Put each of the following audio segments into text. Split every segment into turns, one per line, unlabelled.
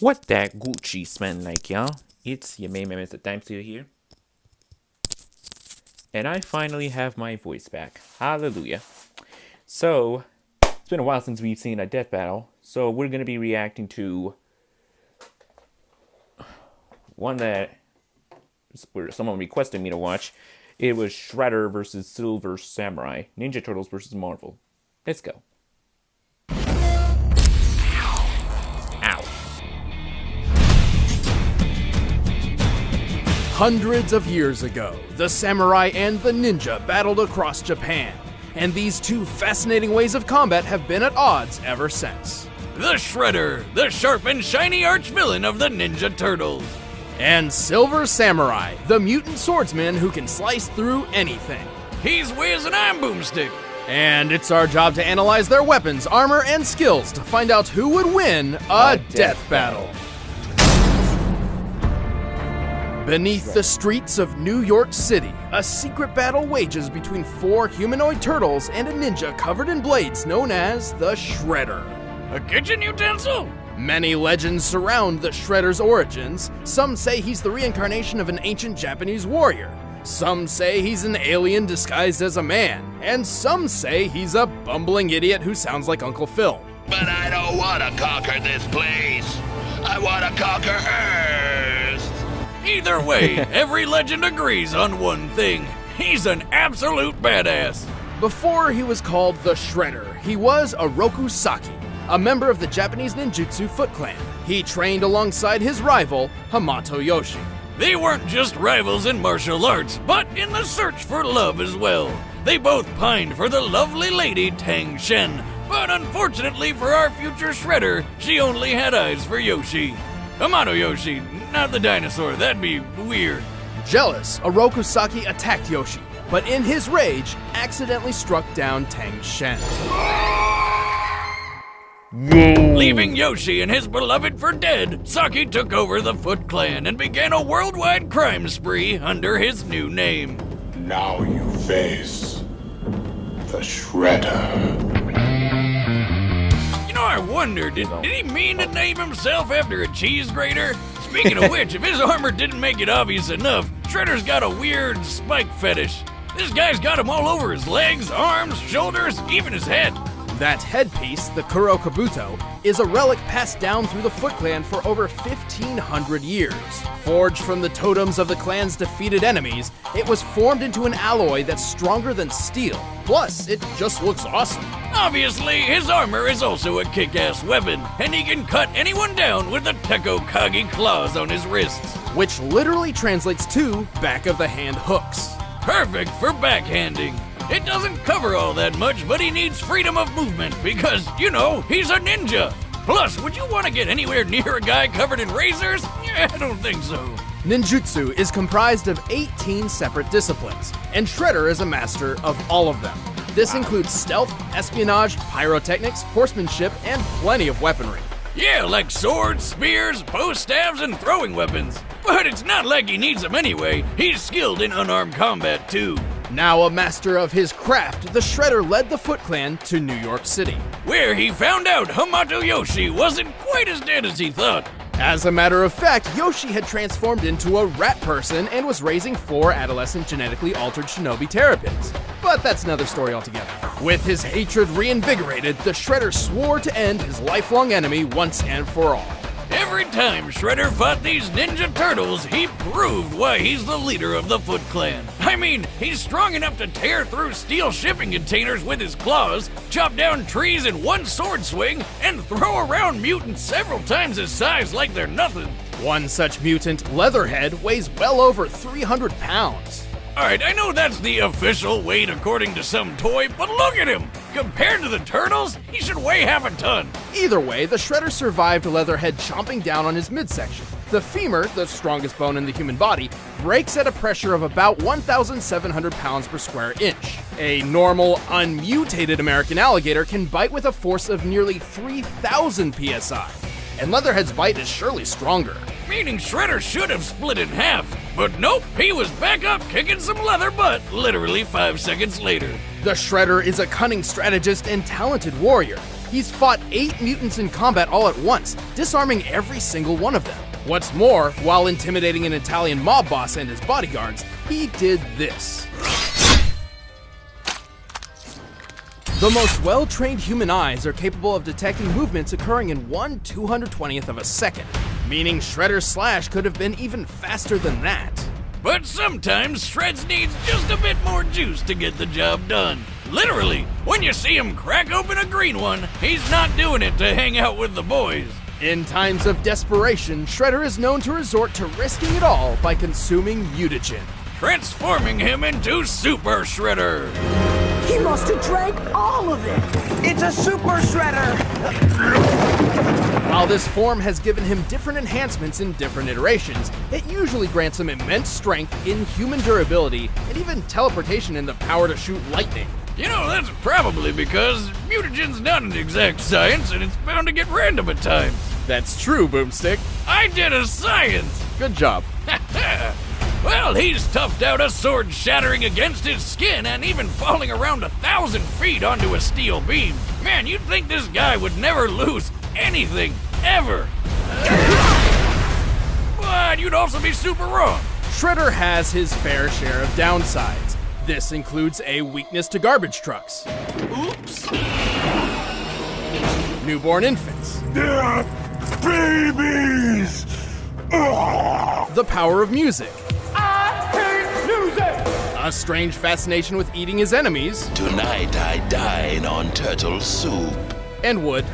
What that Gucci smell like, y'all? It's your main man, Mr. Time Stealer here. And I finally have my voice back. Hallelujah. So, it's been a while since we've seen a death battle. So, we're going to be reacting to one that someone requested me to watch. It was Shredder versus Silver Samurai. Ninja Turtles versus Marvel. Let's go. Ow.
Hundreds of years ago, the samurai and the ninja battled across Japan, and these two fascinating ways of combat have been at odds ever since.
The Shredder, the sharp and shiny arch-villain of the Ninja Turtles.
And Silver Samurai, the mutant swordsman who can slice through anything.
He's with an iron boomstick.
And it's our job to analyze their weapons, armor, and skills to find out who would win a death battle. Beneath the streets of New York City, a secret battle wages between four humanoid turtles and a ninja covered in blades known as the Shredder.
A kitchen utensil?
Many legends surround the Shredder's origins. Some say he's the reincarnation of an ancient Japanese warrior. Some say he's an alien disguised as a man. And some say he's a bumbling idiot who sounds like Uncle Phil.
But I don't want to conquer this place. I want to conquer Earth.
Either way, every legend agrees on one thing. He's an absolute badass.
Before he was called the Shredder, he was Oroku Saki, a member of the Japanese ninjutsu Foot Clan. He trained alongside his rival, Hamato Yoshi.
They weren't just rivals in martial arts, but in the search for love as well. They both pined for the lovely lady Tang Shen, but unfortunately for our future Shredder, she only had eyes for Yoshi. Hamato Yoshi, not the dinosaur, that'd be weird.
Jealous, Oroku Saki attacked Yoshi, but in his rage, accidentally struck down Tang Shen.
Leaving Yoshi and his beloved for dead, Saki took over the Foot Clan and began a worldwide crime spree under his new name.
Now you face the Shredder.
You know, I wonder, did he mean to name himself after a cheese grater? Speaking of which, if his armor didn't make it obvious enough, Shredder's got a weird spike fetish. This guy's got him all over his legs, arms, shoulders, even his head.
That headpiece, the Kuro Kabuto, is a relic passed down through the Foot Clan for over 1,500 years. Forged from the totems of the clan's defeated enemies, it was formed into an alloy that's stronger than steel. Plus, it just looks awesome.
Obviously, his armor is also a kick-ass weapon, and he can cut anyone down with the Tekko Kage claws on his wrists.
Which literally translates to back-of-the-hand hooks.
Perfect for backhanding. It doesn't cover all that much, but he needs freedom of movement because, you know, he's a ninja. Plus, would you want to get anywhere near a guy covered in razors? I don't think so.
Ninjutsu is comprised of 18 separate disciplines, and Shredder is a master of all of them. This includes stealth, espionage, pyrotechnics, horsemanship, and plenty of weaponry.
Yeah, like swords, spears, bow staves, and throwing weapons. But it's not like he needs them anyway. He's skilled in unarmed combat, too.
Now a master of his craft, the Shredder led the Foot Clan to New York City,
where he found out Hamato Yoshi wasn't quite as dead as he thought.
As a matter of fact, Yoshi had transformed into a rat person and was raising 4 adolescent genetically altered shinobi terrapins. But that's another story altogether. With his hatred reinvigorated, the Shredder swore to end his lifelong enemy once and for all.
Every time Shredder fought these Ninja Turtles, he proved why he's the leader of the Foot Clan. I mean, he's strong enough to tear through steel shipping containers with his claws, chop down trees in one sword swing, and throw around mutants several times his size like they're nothing.
One such mutant, Leatherhead, weighs well over 300 pounds.
Alright, I know that's the official weight according to some toy, but look at him! Compared to the Turtles, he should weigh half a ton.
Either way, the Shredder survived Leatherhead chomping down on his midsection. The femur, the strongest bone in the human body, breaks at a pressure of about 1,700 pounds per square inch. A normal, unmutated American alligator can bite with a force of nearly 3,000 psi. And Leatherhead's bite is surely stronger.
Meaning Shredder should have split in half. But nope, he was back up kicking some leather butt literally 5 seconds later.
The Shredder is a cunning strategist and talented warrior. He's fought 8 mutants in combat all at once, disarming every single one of them. What's more, while intimidating an Italian mob boss and his bodyguards, he did this. The most well-trained human eyes are capable of detecting movements occurring in 1/220th of a second, meaning Shredder's slash could have been even faster than that.
But sometimes Shreds needs just a bit more juice to get the job done. Literally, when you see him crack open a green one, he's not doing it to hang out with the boys.
In times of desperation, Shredder is known to resort to risking it all by consuming mutagen,
Transforming him into Super Shredder.
He must have drank all of it! It's a super shredder!
While this form has given him different enhancements in different iterations, it usually grants him immense strength, inhuman durability, and even teleportation and the power to shoot lightning.
You know, that's probably because mutagen's not an exact science and it's bound to get random at times.
That's true, Boomstick.
I did a science!
Good job.
Well, he's toughed out a sword shattering against his skin and even falling around 1,000 feet onto a steel beam. Man, you'd think this guy would never lose anything, ever. But you'd also be super wrong.
Shredder has his fair share of downsides. This includes a weakness to garbage trucks.
Oops.
Newborn infants.
They're babies!
The power of music.
I hate music!
A strange fascination with eating his enemies.
Tonight I dine on turtle soup.
And wood.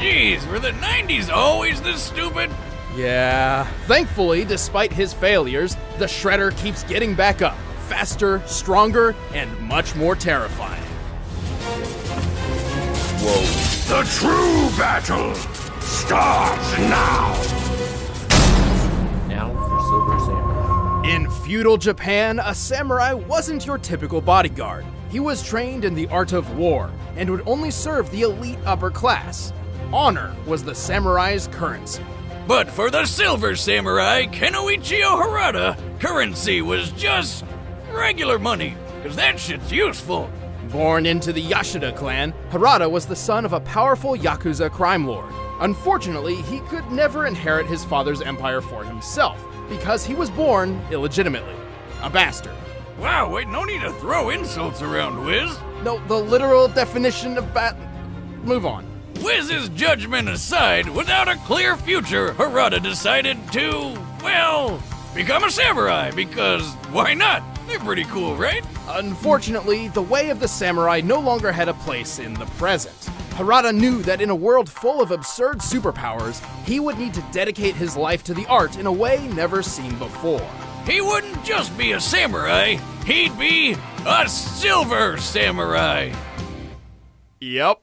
Jeez, were the 90s always this stupid?
Yeah. Thankfully, despite his failures, the Shredder keeps getting back up. Faster, stronger, and much more terrifying.
The true battle starts now!
Now for Silver Samurai.
In feudal Japan, a samurai wasn't your typical bodyguard. He was trained in the art of war and would only serve the elite upper class. Honor was the samurai's currency.
But for the Silver Samurai, Kenoichiro Harada, currency was just regular money, because that shit's useful.
Born into the Yashida clan, Harada was the son of a powerful Yakuza crime lord. Unfortunately, he could never inherit his father's empire for himself, because he was born illegitimately. A bastard.
Wow, wait, no need to throw insults around, Wiz.
No, the literal definition of Move on.
Wiz's judgment aside, without a clear future, Harada decided to, well, become a samurai, because why not? They're pretty cool, right?
Unfortunately, the way of the samurai no longer had a place in the present. Harada knew that in a world full of absurd superpowers, he would need to dedicate his life to the art in a way never seen before.
He wouldn't just be a samurai, he'd be a Silver Samurai.
Yep.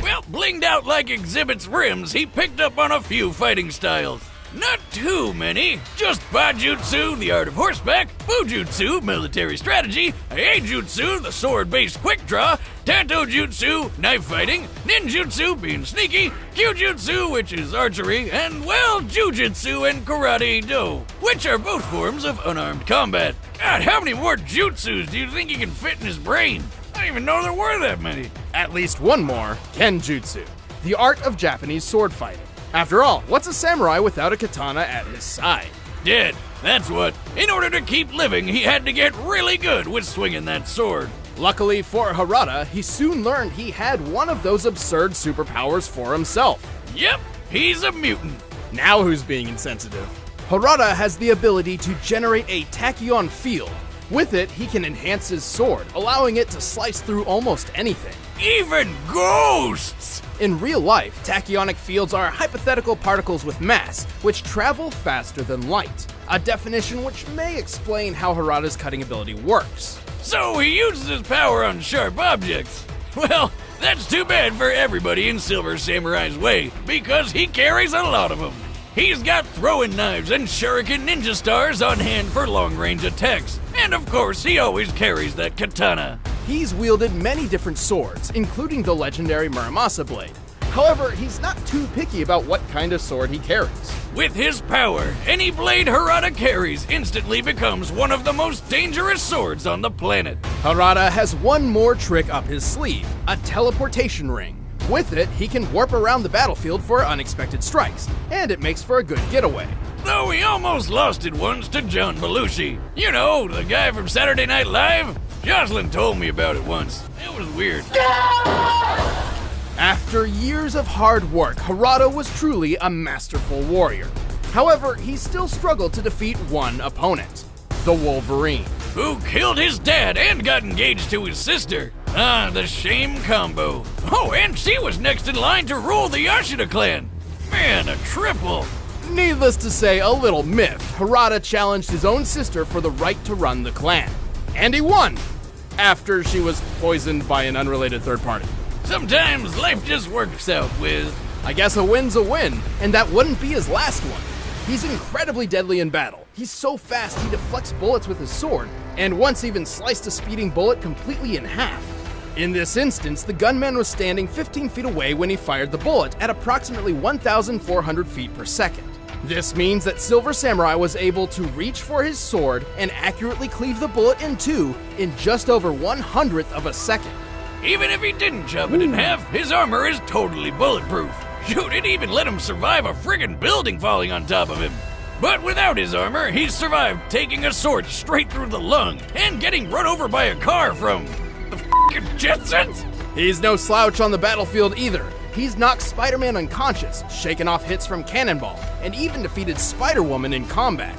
Well, blinged out like Exhibit's rims, he picked up on a few fighting styles. Not too many, just Bajutsu, the art of horseback, Bujutsu, military strategy, Eijutsu, the sword-based quick draw, Tanto Jutsu, knife fighting, Ninjutsu, being sneaky, Kyujutsu, which is archery, and, well, Jujutsu and Karate Do, which are both forms of unarmed combat. God, how many more jutsus do you think he can fit in his brain? I didn't even know there were that many.
At least one more, Kenjutsu, the art of Japanese sword fighting. After all, what's a samurai without a katana at his side?
Dead, that's what. In order to keep living, he had to get really good with swinging that sword.
Luckily for Harada, he soon learned he had one of those absurd superpowers for himself.
Yep, he's a mutant.
Now who's being insensitive? Harada has the ability to generate a tachyon field. With it, he can enhance his sword, allowing it to slice through almost anything.
Even ghosts!
In real life, tachyonic fields are hypothetical particles with mass, which travel faster than light. A definition which may explain how Harada's cutting ability works.
So he uses his power on sharp objects. Well, that's too bad for everybody in Silver Samurai's way, because he carries a lot of them. He's got throwing knives and shuriken ninja stars on hand for long-range attacks. And of course, he always carries that katana.
He's wielded many different swords, including the legendary Muramasa blade. However, he's not too picky about what kind of sword he carries.
With his power, any blade Harada carries instantly becomes one of the most dangerous swords on the planet.
Harada has one more trick up his sleeve, a teleportation ring. With it, he can warp around the battlefield for unexpected strikes, and it makes for a good getaway.
Though he almost lost it once to John Belushi. You know, the guy from Saturday Night Live? Jocelyn told me about it once. It was weird.
After years of hard work, Harada was truly a masterful warrior. However, he still struggled to defeat one opponent, the Wolverine.
Who killed his dad and got engaged to his sister. Ah, the shame combo. Oh, and she was next in line to rule the Yashida clan. Man, a triple.
Needless to say, a little miffed, Harada challenged his own sister for the right to run the clan. And he won! After she was poisoned by an unrelated third party.
Sometimes life just works out, Wiz.
I guess a win's a win, and that wouldn't be his last one. He's incredibly deadly in battle. He's so fast he deflects bullets with his sword, and once even sliced a speeding bullet completely in half. In this instance, the gunman was standing 15 feet away when he fired the bullet at approximately 1,400 feet per second. This means that Silver Samurai was able to reach for his sword and accurately cleave the bullet in two in just over 1/100th of a second.
Even if he didn't chop it in half, his armor is totally bulletproof. Shoot, it even let him survive a friggin' building falling on top of him. But without his armor, he survived taking a sword straight through the lung and getting run over by a car from the f***ing Jetsons.
He's no slouch on the battlefield either. He's knocked Spider-Man unconscious, shaken off hits from Cannonball, and even defeated Spider-Woman in combat.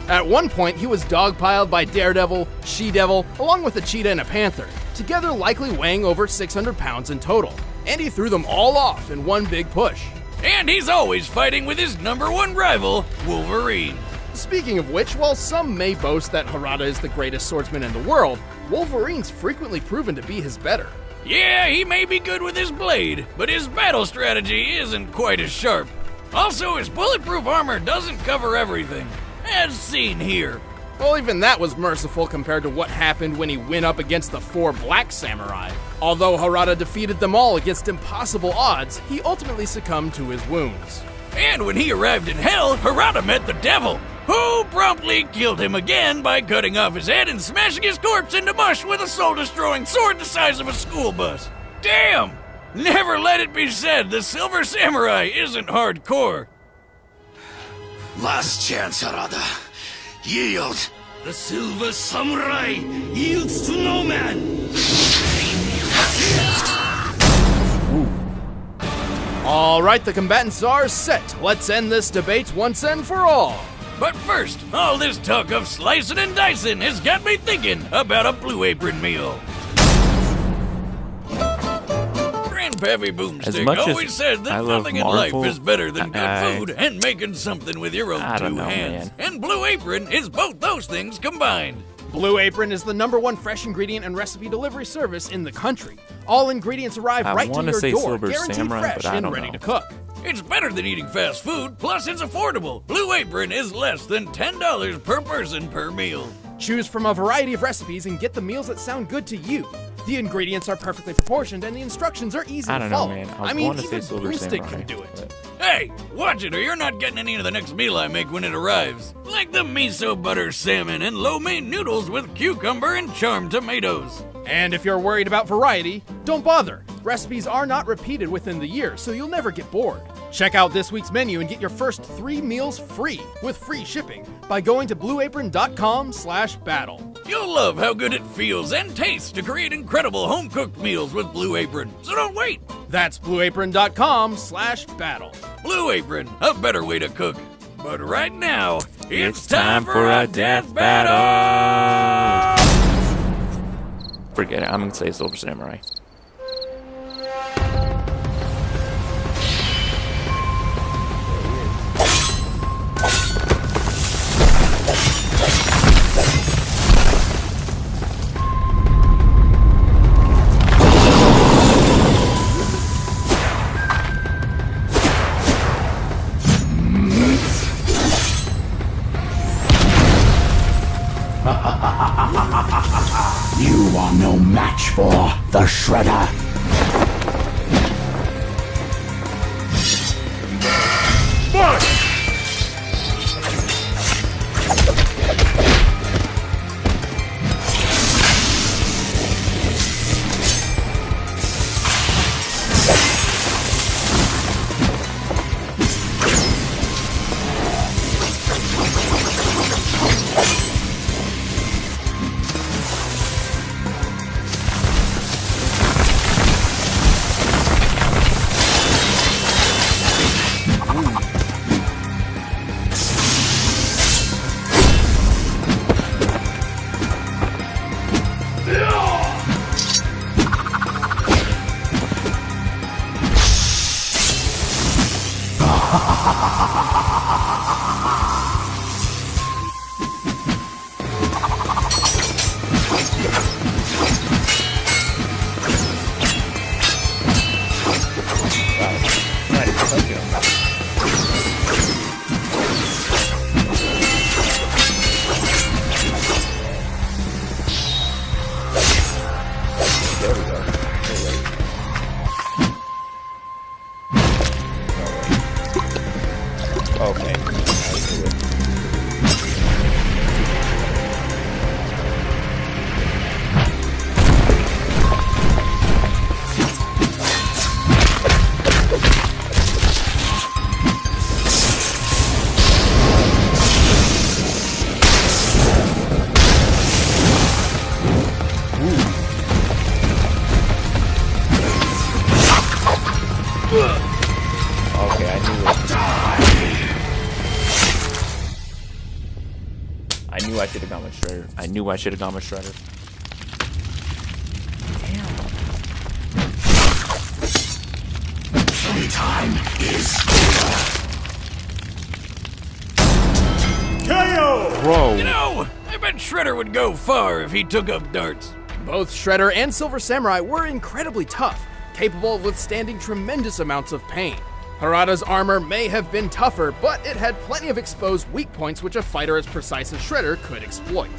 At one point, he was dogpiled by Daredevil, She-Devil, along with a cheetah and a panther, together likely weighing over 600 pounds in total. And he threw them all off in one big push.
And he's always fighting with his #1 rival, Wolverine.
Speaking of which, while some may boast that Harada is the greatest swordsman in the world, Wolverine's frequently proven to be his better.
Yeah, he may be good with his blade, but his battle strategy isn't quite as sharp. Also, his bulletproof armor doesn't cover everything, as seen here.
Well, even that was merciful compared to what happened when he went up against the 4 Black Samurai. Although Harada defeated them all against impossible odds, he ultimately succumbed to his wounds.
And when he arrived in Hell, Harada met the devil, who promptly killed him again by cutting off his head and smashing his corpse into mush with a soul-destroying sword the size of a school bus. Damn! Never let it be said the Silver Samurai isn't hardcore.
Last chance, Harada. Yield! The Silver Samurai yields to no man!
All right, the combatants are set. Let's end this debate once and for all.
But first, all this talk of slicing and dicing has got me thinking about a Blue Apron meal. Grandpappy Boomstick
much as
always said that
I love
nothing in
Marvel,
life is better than good
I-
food and making something with your own
I don't
two
know,
hands.
man.
And Blue Apron is both those things combined.
Blue Apron is the #1 fresh ingredient and recipe delivery service in the country. All ingredients arrive
I
right to
wanna
your
say
door,
Silver
guaranteed
Samurai,
fresh
but I
and
don't
ready
know.
to cook.
It's better than eating fast food, plus it's affordable. Blue Apron is less than $10 per person per meal.
Choose from a variety of recipes and get the meals that sound good to you. The ingredients are perfectly proportioned and the instructions are easy
I
to
don't know,
follow.
man.
I
I
mean,
wanna say
even
Silver
Boomstick
Samurai,
can do it.
but-
Hey, watch it or you're not getting any of the next meal I make when it arrives. Like the miso butter salmon and lo mein noodles with cucumber and charmed tomatoes.
And if you're worried about variety, don't bother. Recipes are not repeated within the year, so you'll never get bored. Check out this week's menu and get your first 3 meals free with free shipping by going to blueapron.com/battle.
You'll love how good it feels and tastes to create incredible home-cooked meals with Blue Apron. So don't wait.
That's blueapron.com/battle.
Blue Apron, a better way to cook. But right now,
It's time for a death battle! Forget it. I'm gonna say Silver Samurai.
You are no match for the Shredder.
Not even touching him. There we go. Okay. I knew it. Okay, I knew it. I knew I should have gone with Shredder. I knew I should have gone with Shredder.
Playtime is
Bro.
You know, I bet Shredder would go far if he took up darts.
Both Shredder and Silver Samurai were incredibly tough, capable of withstanding tremendous amounts of pain. Harada's armor may have been tougher, but it had plenty of exposed weak points which a fighter as precise as Shredder could exploit.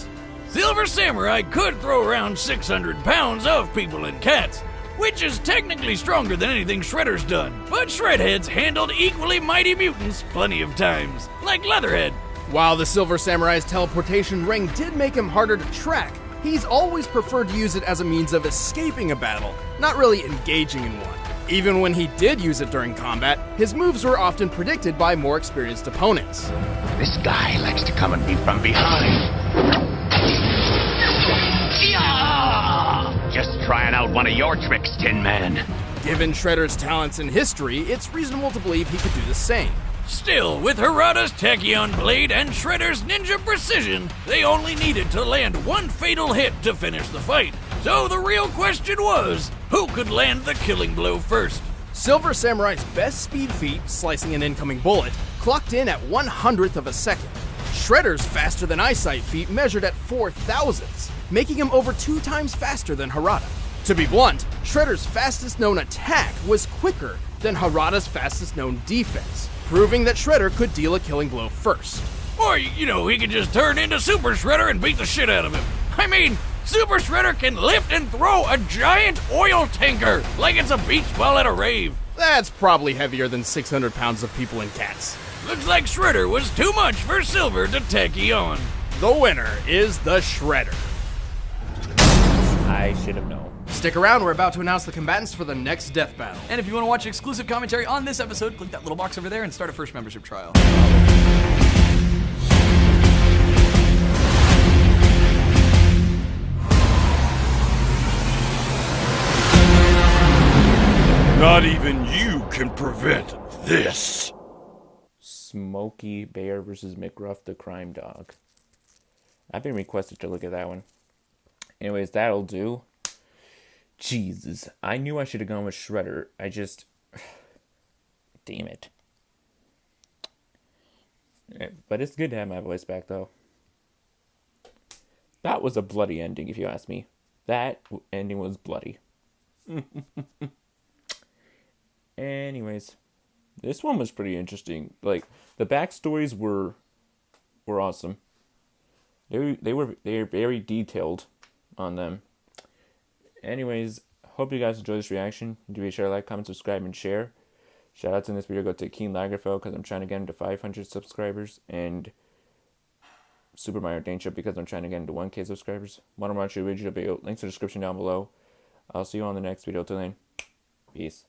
Silver Samurai could throw around 600 pounds of people and cats, which is technically stronger than anything Shredder's done. But Shredhead's handled equally mighty mutants plenty of times, like Leatherhead.
While the Silver Samurai's teleportation ring did make him harder to track, he's always preferred to use it as a means of escaping a battle, not really engaging in one. Even when he did use it during combat, his moves were often predicted by more experienced opponents.
This guy likes to come at me from behind. Just trying out one of your tricks, Tin Man.
Given Shredder's talents and history, it's reasonable to believe he could do the same.
Still, with Harada's Tachyon blade and Shredder's ninja precision, they only needed to land one fatal hit to finish the fight. So the real question was, who could land the killing blow first?
Silver Samurai's best speed feat, slicing an incoming bullet, clocked in at 1/100th of a second. Shredder's faster than eyesight feat measured at 4,000ths, making him over 2 times faster than Harada. To be blunt, Shredder's fastest known attack was quicker than Harada's fastest known defense, proving that Shredder could deal a killing blow first.
Or, you know, he could just turn into Super Shredder and beat the shit out of him. I mean, Super Shredder can lift and throw a giant oil tanker like it's a beach ball at a rave.
That's probably heavier than 600 pounds of people and cats.
Looks like Shredder was too much for Silver to Tachyon.
The winner is the Shredder.
I should have known.
Stick around, we're about to announce the combatants for the next death battle.
And if you want to watch exclusive commentary on this episode, click that little box over there and start a first membership trial.
Not even you can prevent this.
Smokey Bear versus McRuff the Crime Dog. I've been requested to look at that one. Anyways, that'll do. Jesus, I knew I should have gone with Shredder. I just... Damn it. But it's good to have my voice back, though. That was a bloody ending, if you ask me. That ending was bloody. Anyways, this one was pretty interesting. Like, the backstories were awesome. They were very detailed on them. Anyways, hope you guys enjoyed this reaction. Do be sure to like, comment, subscribe, and share. Shoutouts in this video go to Keen Lagerfeld because I'm trying to get him to 500 subscribers, and Super Mario Danger because I'm trying to get him to 1K subscribers. Want to watch the original video? Links in the description down below. I'll see you on the next video. Till then, peace.